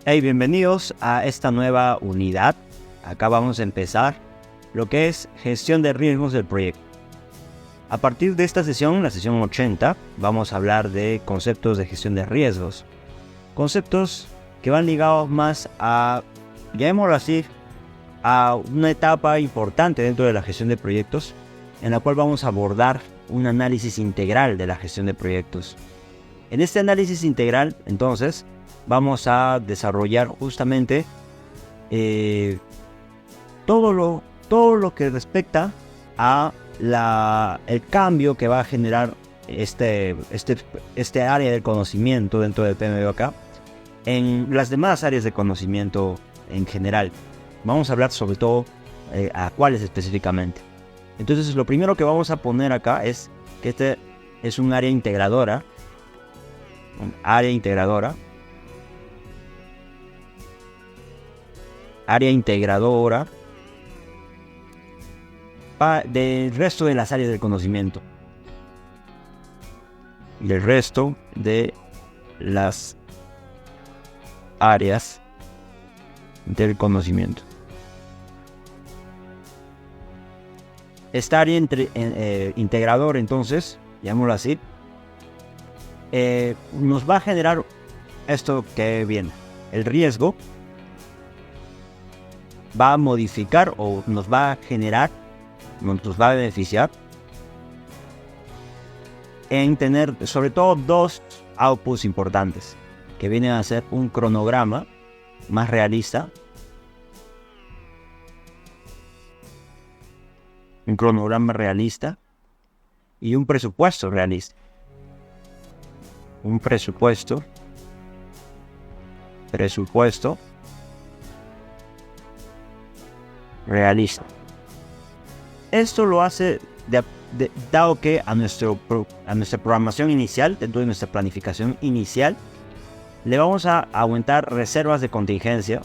Hey, bienvenidos a esta nueva unidad. Acá vamos a empezar lo que es gestión de riesgos del proyecto. A partir de esta sesión, la sesión 80, vamos a hablar de conceptos de gestión de riesgos. Conceptos que van ligados más a, llamémoslo así, a una etapa importante dentro de la gestión de proyectos, en la cual vamos a abordar un análisis integral de la gestión de proyectos. En este análisis integral, entonces, vamos a desarrollar justamente todo lo que respecta a el cambio que va a generar este área del conocimiento dentro del PMBOK en las demás áreas de conocimiento en general. Vamos a hablar sobre todo a cuáles específicamente. Entonces, lo primero que vamos a poner acá es que este es un área integradora. Área integradora del resto de las áreas del conocimiento. Del resto de las áreas del conocimiento. Esta área integradora, entonces, llamémoslo así, nos va a generar esto que viene. El riesgo va a modificar o nos va a generar, nos va a beneficiar en tener sobre todo dos outputs importantes que vienen a ser un cronograma más realista, y un presupuesto realista. Un presupuesto realista. Esto lo hace dado que a nuestra programación inicial, dentro de nuestra planificación inicial, le vamos a aumentar reservas de contingencia.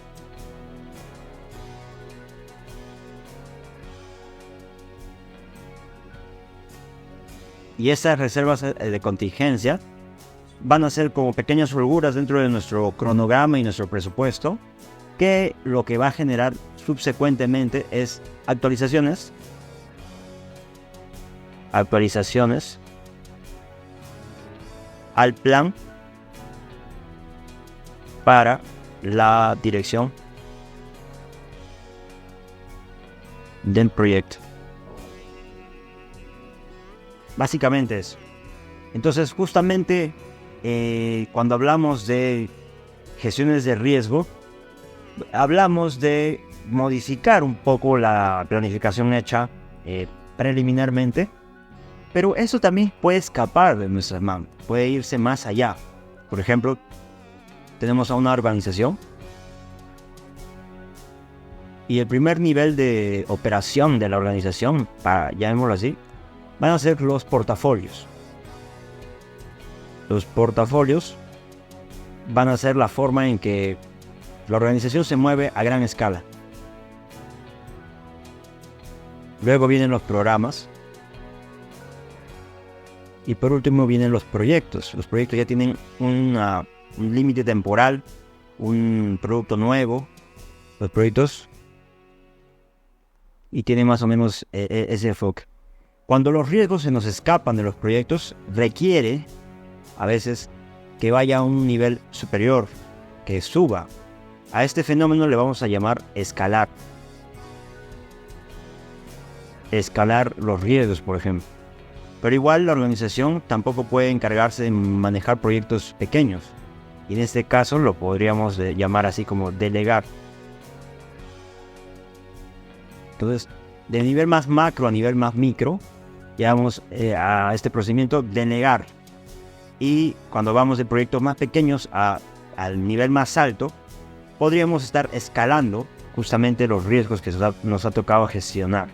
Y esas reservas de contingencia van a ser como pequeñas holguras dentro de nuestro cronograma y nuestro presupuesto, que lo que va a generar subsecuentemente es actualizaciones al plan para la dirección del proyecto. Básicamente eso. Entonces, justamente cuando hablamos de gestiones de riesgo, hablamos de modificar un poco la planificación hecha preliminarmente, pero eso también puede escapar de nuestras manos, puede irse más allá. Por ejemplo, tenemos a una organización y el primer nivel de operación de la organización, llamémoslo así, van a ser los portafolios. Los portafolios van a ser la forma en que la organización se mueve a gran escala. Luego vienen los programas. Y por último vienen los proyectos. Los proyectos ya tienen un límite temporal, un producto nuevo. Los proyectos y tienen más o menos ese enfoque. Cuando los riesgos se nos escapan de los proyectos, requiere a veces que vaya a un nivel superior, que suba. A este fenómeno le vamos a llamar escalar. Escalar los riesgos, por ejemplo. Pero igual la organización tampoco puede encargarse de manejar proyectos pequeños. Y en este caso lo podríamos llamar así como delegar. Entonces, de nivel más macro a nivel más micro, llamamos a este procedimiento delegar. Y cuando vamos de proyectos más pequeños al nivel más alto, podríamos estar escalando justamente los riesgos que nos ha tocado gestionar.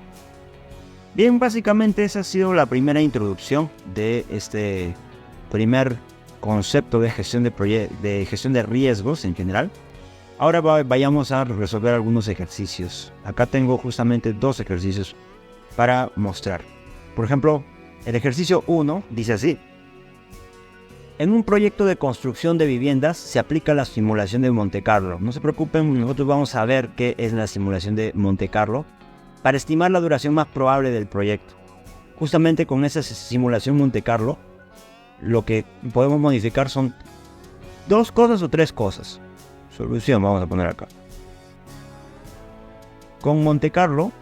Bien, básicamente esa ha sido la primera introducción de este primer concepto de gestión de riesgos en general. Ahora vayamos a resolver algunos ejercicios. Acá tengo justamente dos ejercicios para mostrar. Por ejemplo, el ejercicio 1 dice así: En un proyecto de construcción de viviendas se aplica la simulación de Monte Carlo. No se preocupen, nosotros vamos a ver qué es la simulación de Monte Carlo para estimar la duración más probable del proyecto. Justamente con esa simulación Monte Carlo, lo que podemos modificar son 2 cosas o 3 cosas. Solución vamos a poner acá. Con Monte Carlo,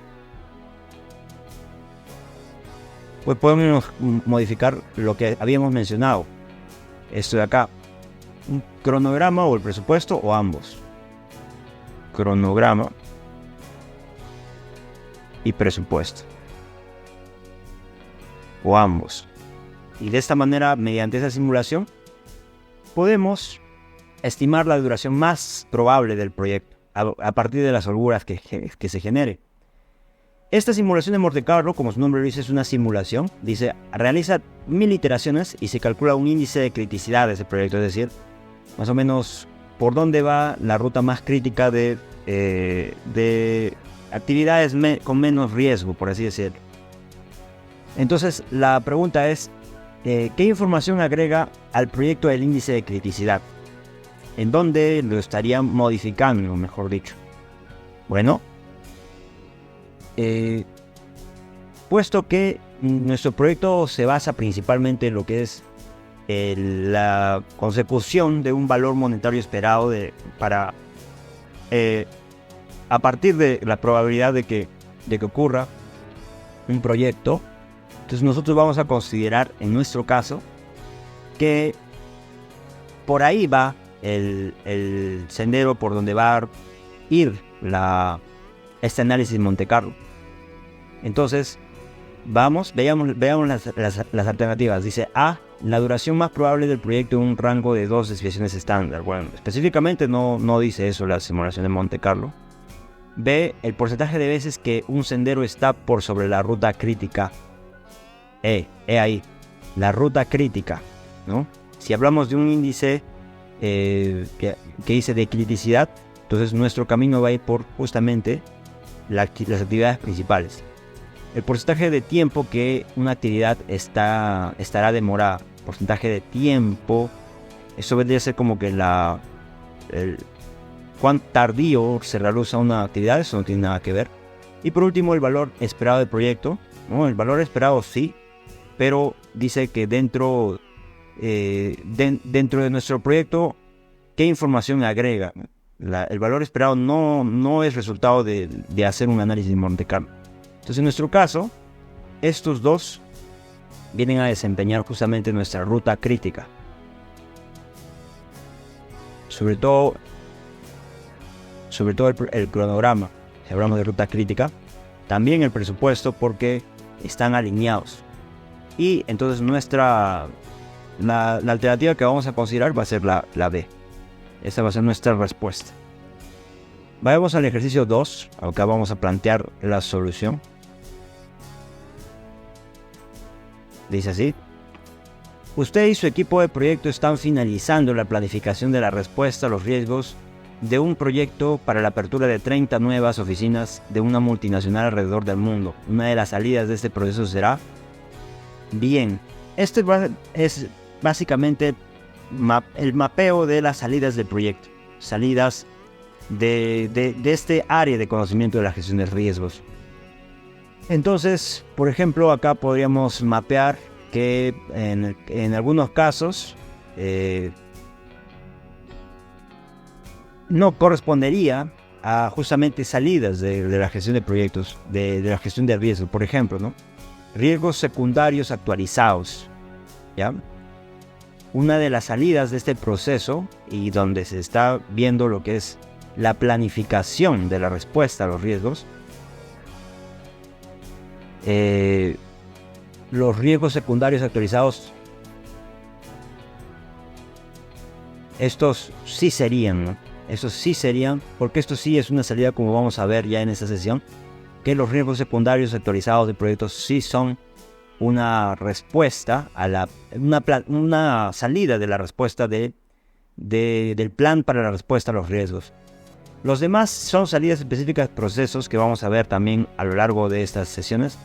pues podemos modificar lo que habíamos mencionado. Esto de acá, un cronograma o el presupuesto o ambos. Cronograma y presupuesto. O ambos. Y de esta manera, mediante esa simulación, podemos estimar la duración más probable del proyecto a partir de las holguras que se genere. Esta simulación de Monte Carlo, como su nombre lo dice, es una simulación. Dice, realiza 1000 iteraciones y se calcula un índice de criticidad de ese proyecto. Es decir, más o menos por dónde va la ruta más crítica de actividades con menos riesgo, por así decirlo. Entonces, la pregunta es, ¿qué información agrega al proyecto el índice de criticidad? ¿En dónde lo estaría modificando, mejor dicho? Bueno, puesto que nuestro proyecto se basa principalmente en lo que es la consecución de un valor monetario esperado a partir de la probabilidad de que ocurra un proyecto, entonces nosotros vamos a considerar en nuestro caso que por ahí va el sendero por donde va a ir este análisis Monte Carlo. Entonces, veamos las alternativas. Dice A, la duración más probable del proyecto en un rango de 2 desviaciones estándar. Bueno, específicamente no dice eso la simulación de Monte Carlo. B, el porcentaje de veces que un sendero está por sobre la ruta crítica. Ahí, la ruta crítica, ¿no? Si hablamos de un índice que dice de criticidad, entonces nuestro camino va a ir por justamente las actividades principales. El porcentaje de tiempo que una actividad estará demorada. Porcentaje de tiempo. Eso vendría a ser como que cuán tardío se realiza una actividad. Eso no tiene nada que ver. Y por último, el valor esperado del proyecto. El valor esperado sí, pero dice que dentro de nuestro proyecto, ¿qué información agrega? El valor esperado no es resultado de hacer un análisis de Monte Carlo. Entonces, en nuestro caso, estos dos vienen a desempeñar justamente nuestra ruta crítica. Sobre todo el cronograma, si hablamos de ruta crítica, también el presupuesto, porque están alineados. Y entonces la alternativa que vamos a considerar va a ser la B. Esa va a ser nuestra respuesta. Vayamos al ejercicio 2. Acá vamos a plantear la solución. Dice así: usted y su equipo de proyecto están finalizando la planificación de la respuesta a los riesgos de un proyecto para la apertura de 30 nuevas oficinas de una multinacional alrededor del mundo. Una de las salidas de este proceso será... Bien, este es básicamente el mapeo de las salidas del proyecto. Salidas de este área de conocimiento de la gestión de riesgos. Entonces, por ejemplo, acá podríamos mapear que en algunos casos no correspondería a justamente salidas de la gestión de proyectos, de la gestión de riesgos. Por ejemplo, ¿no? Riesgos secundarios actualizados, ¿ya? Una de las salidas de este proceso, y donde se está viendo lo que es la planificación de la respuesta a los riesgos, los riesgos secundarios actualizados, estos sí serían, ¿no? Estos sí serían, porque esto sí es una salida, como vamos a ver ya en esta sesión, que los riesgos secundarios actualizados de proyectos sí son una respuesta a una salida de la respuesta del plan para la respuesta a los riesgos. Los demás son salidas específicas de procesos que vamos a ver también a lo largo de estas sesiones.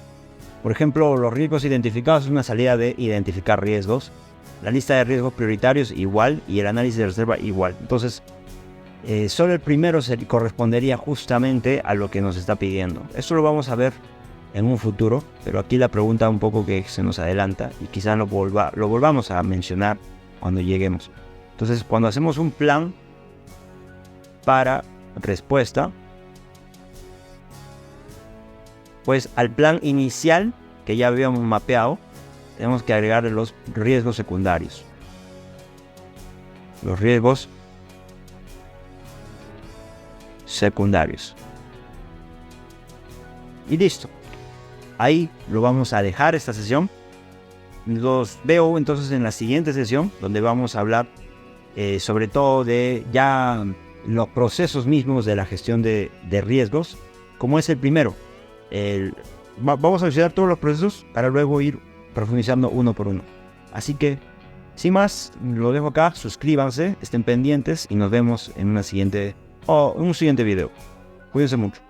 Por ejemplo, los riesgos identificados es una salida de identificar riesgos. la lista de riesgos prioritarios igual y el análisis de reserva igual. Entonces, solo el primero se correspondería justamente a lo que nos está pidiendo. Esto lo vamos a ver en un futuro, pero aquí la pregunta un poco que se nos adelanta y quizás lo volvamos a mencionar cuando lleguemos. Entonces, cuando hacemos un plan para respuesta, pues al plan inicial que ya habíamos mapeado, tenemos que agregar los riesgos secundarios. Los riesgos secundarios. Y listo. Ahí lo vamos a dejar esta sesión. Los veo entonces en la siguiente sesión, donde vamos a hablar sobre todo de ya los procesos mismos de la gestión de riesgos, como es el primero. Vamos a visitar todos los procesos para luego ir profundizando uno por uno. Así que, sin más, lo dejo acá. Suscríbanse, estén pendientes y nos vemos en un siguiente video. Cuídense mucho.